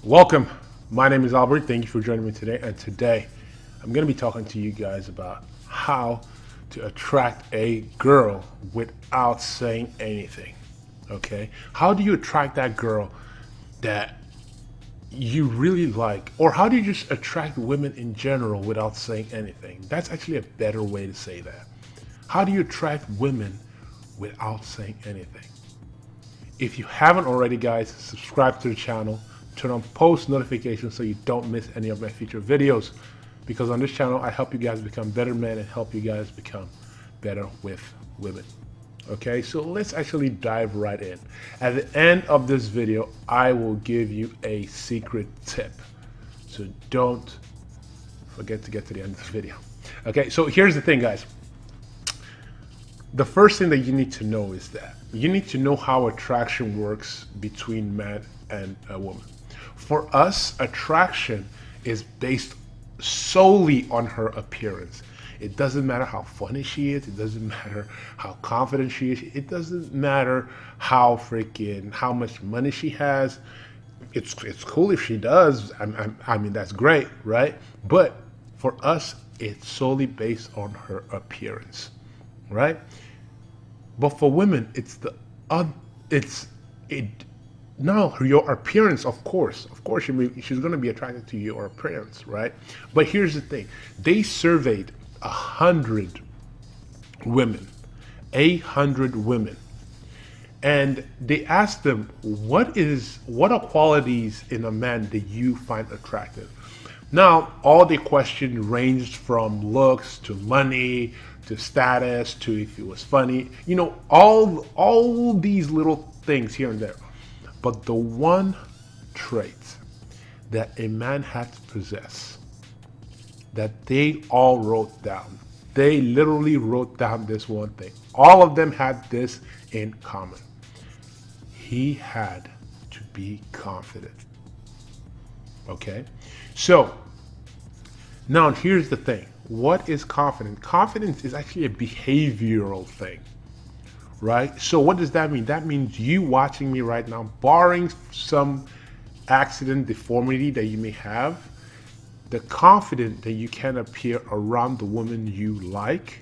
Welcome. My name is Albert. Thank you for joining me today. And today, I'm going to be talking to you guys about how to attract a girl without saying anything. Okay? How do you attract that girl that you really like? Or how do you just attract women in general without saying anything? That's actually a better way to say that. How do you attract women without saying anything? If you haven't already, guys, subscribe to the channel, turn on post notifications so you don't miss any of my future videos. Because on this channel, I help you guys become better men and help you guys become better with women. Okay, so let's actually dive right in. At the end of this video, I will give you a secret tip. So don't forget to get to the end of the video. Okay, so here's the thing, guys. The first thing that you need to know is that you need to know how attraction works between man and a woman. For us, attraction is based solely on her appearance. It doesn't matter how funny she is. It doesn't matter how confident she is. It doesn't matter how much money she has. It's cool if she does. I mean, that's great, right? But for us, it's solely based on her appearance, right? But for women, it's it. No, your appearance, of course, she's going to be attracted to your appearance, right? But here's the thing: they surveyed 100 women, 100 women, and they asked them, what are qualities in a man that you find attractive? Now, all the questions ranged from looks to money to status to if he was funny, all these little things here and there. But the one trait that a man had to possess that they all wrote down, they literally wrote down this one thing. All of them had this in common. He had to be confident. Okay? So, now here's the thing. What is confidence? Confidence is actually a behavioral thing, right? So what does that mean? That means you watching me right now, barring some accident, deformity that you may have, the confidence that you can appear around the woman you like,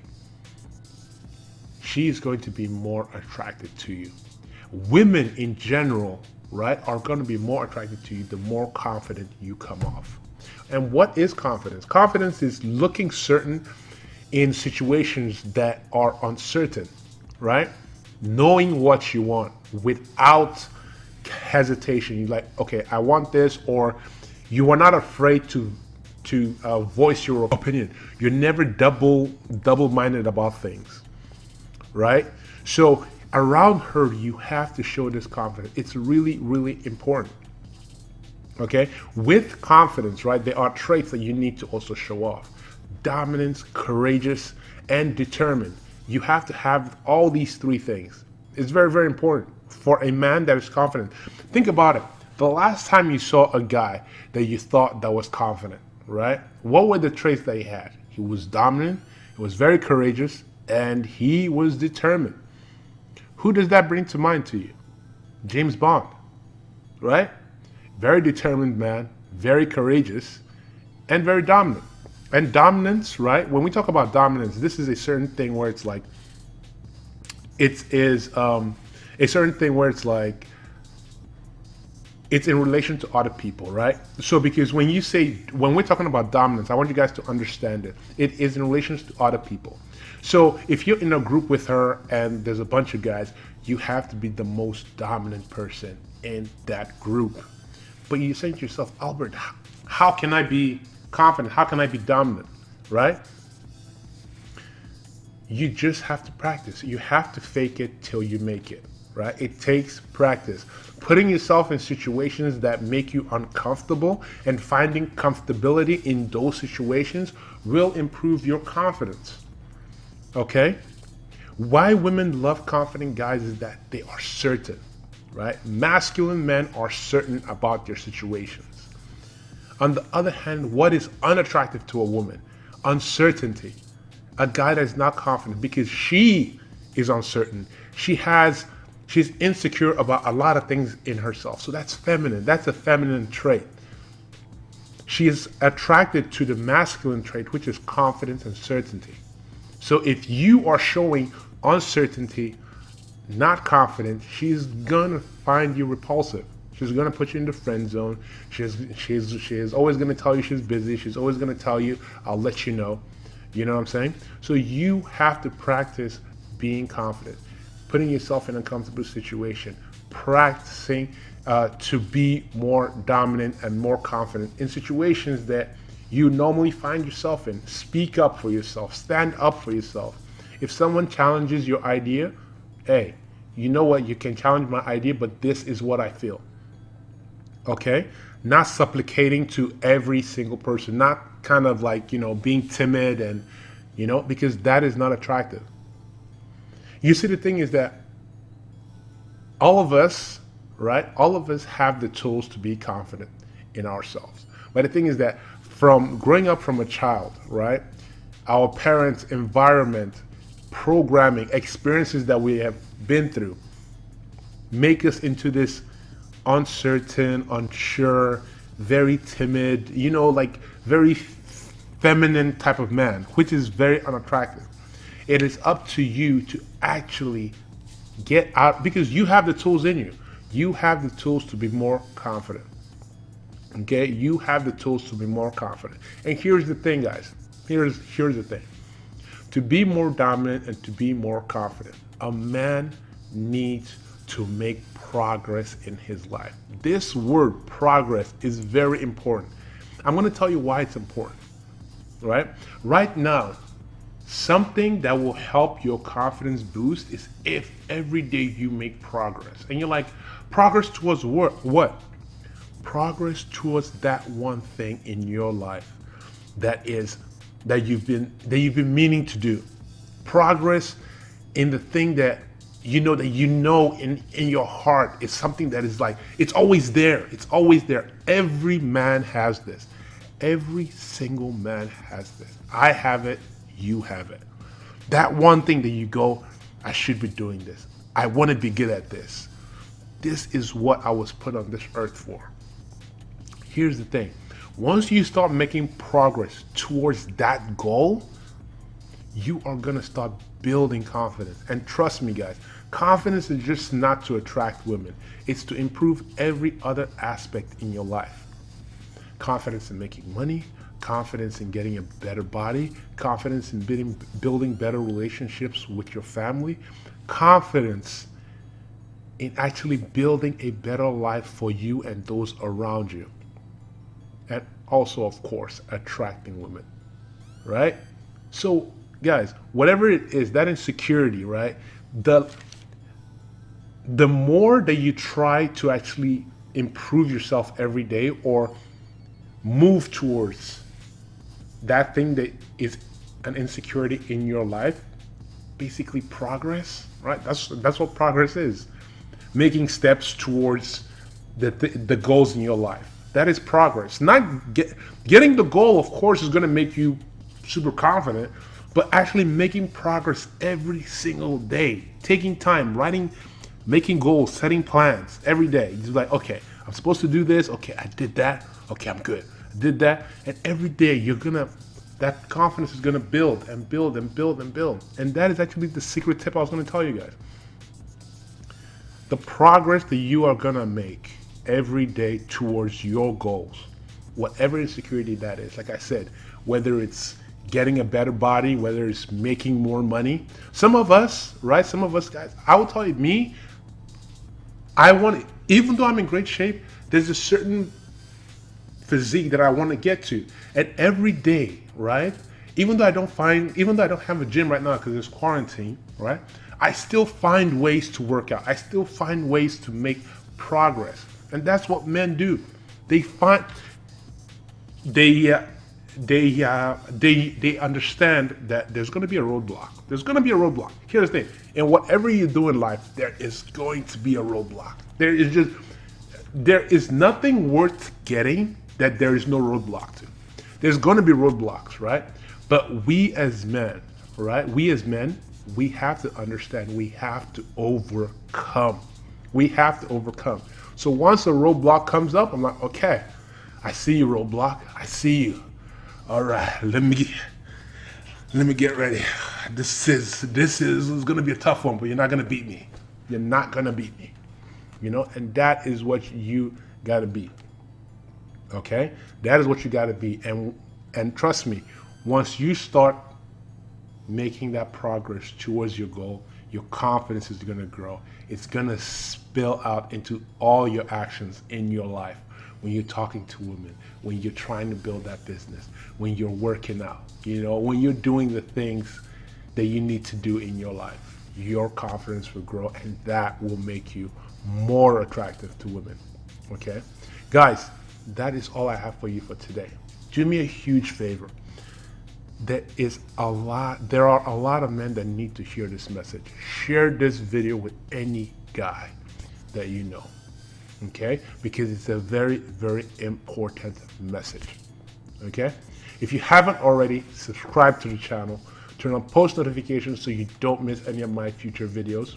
she is going to be more attracted to you. Women in general, right, are going to be more attracted to you the more confident you come off. And what is confidence? Confidence is looking certain in situations that are uncertain, right? Knowing what you want without hesitation. You're like, okay, I want this, or you are not afraid to voice your opinion. You're never double-minded about things, right? So around her, you have to show this confidence. It's really, really important. Okay, with confidence, right, there are traits that you need to also show off: dominance, courageous, and determined. You have to have all these three things. It's very, very important for a man that is confident. Think about it. The last time you saw a guy that you thought that was confident, right? What were the traits that he had? He was dominant, he was very courageous, and he was determined. Who does that bring to mind to you? James Bond, right? Very determined man, very courageous, and very dominant. And dominance, right? When we talk about dominance, this is a certain thing where it's like, it is a certain thing where it's like, it's in relation to other people, right? So because when we're talking about dominance, I want you guys to understand it. It is in relation to other people. So if you're in a group with her and there's a bunch of guys, you have to be the most dominant person in that group. But you say to yourself, Albert, how can I be confident? How can I be dominant, right? You just have to practice. You have to fake it till you make it, right? It takes practice. Putting yourself in situations that make you uncomfortable and finding comfortability in those situations will improve your confidence, okay? Why women love confident guys is that they are certain, right? Masculine men are certain about their situations. On the other hand, what is unattractive to a woman? Uncertainty. A guy that is not confident because she is uncertain. She has She's insecure about a lot of things in herself. So that's feminine. That's a feminine trait. She is attracted to the masculine trait, which is confidence and certainty. So if you are showing uncertainty, not confident, she's gonna find you repulsive. She's gonna put you in the friend zone. She's always gonna tell you she's busy. She's always gonna tell you, I'll let you know. You know what I'm saying? So you have to practice being confident, putting yourself in a comfortable situation, practicing to be more dominant and more confident in situations that you normally find yourself in. Speak up for yourself. Stand up for yourself. If someone challenges your idea, hey, you know what? You can challenge my idea, but this is what I feel. Okay? Not supplicating to every single person, not kind of like, being timid and, because that is not attractive. You see, the thing is that all of us, right? All of us have the tools to be confident in ourselves. But the thing is that from growing up from a child, right? Our parents' environment, programming, experiences that we have been through make us into this uncertain, unsure, very timid, like very feminine type of man, which is very unattractive. It is up to you to actually get out, because you have the tools in you. You have the tools to be more confident. Okay? You have the tools to be more confident. And here's the thing, guys. Here's the thing. To be more dominant and to be more confident, a man needs to make progress in his life. This word progress is very important. I'm going to tell you why it's important. Right? Right now, something that will help your confidence boost is if every day you make progress. And you're like, progress towards what? Progress towards that one thing in your life that you've been meaning to do. Progress in the thing that in your heart is something that is like, it's always there. It's always there. Every man has this. Every single man has this. I have it. You have it. That one thing that you go, I should be doing this. I want to be good at this. This is what I was put on this earth for. Here's the thing. Once you start making progress towards that goal, you are going to start building confidence. And trust me, guys, confidence is just not to attract women. It's to improve every other aspect in your life. Confidence in making money, confidence in getting a better body, confidence in building better relationships with your family, confidence in actually building a better life for you and those around you. And also, of course, attracting women, right? So, guys, whatever it is, that insecurity, right? The more that you try to actually improve yourself every day or move towards that thing that is an insecurity in your life, basically progress, right? That's what progress is. Making steps towards the goals in your life. That is progress. Not getting the goal, of course, is going to make you super confident, but actually making progress every single day, taking time, writing, making goals, setting plans every day. It's like, okay, I'm supposed to do this. Okay, I did that. Okay, I'm good. I did that. And every day that confidence is going to build and build and build and build. And that is actually the secret tip I was going to tell you guys. The progress that you are going to make every day towards your goals, whatever insecurity that is, like I said, whether it's getting a better body, whether it's making more money. Some of us, guys, I will tell you, even though I'm in great shape, there's a certain physique that I want to get to. And every day, right? Even though I don't have a gym right now because there's quarantine, right? I still find ways to work out. I still find ways to make progress. And that's what men do. They understand that there's going to be a roadblock. There's going to be a roadblock. Here's the thing. In whatever you do in life, there is going to be a roadblock. There is nothing worth getting that there is no roadblock to. There's going to be roadblocks, right? But we as men, right? We as men, we have to understand we have to overcome. We have to overcome. So once a roadblock comes up, I'm like, okay, I see you, roadblock. I see you. All right, let me get ready. This is gonna be a tough one, but you're not gonna beat me. You're not gonna beat me. And that is what you gotta be. Okay? That is what you gotta be. And trust me, once you start making that progress towards your goal, your confidence is going to grow. It's going to spill out into all your actions in your life. When you're talking to women, when you're trying to build that business, when you're working out, when you're doing the things that you need to do in your life, your confidence will grow, and that will make you more attractive to women. Okay? Guys, that is all I have for you for today. Do me a huge favor. There are a lot of men that need to hear this message. Share this video with any guy that you know, okay? Because it's a very, very important message, okay? If you haven't already, subscribe to the channel, turn on post notifications so you don't miss any of my future videos,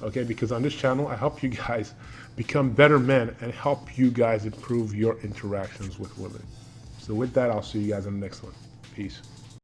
okay? Because on this channel, I help you guys become better men and help you guys improve your interactions with women. So with that, I'll see you guys in the next one. Peace.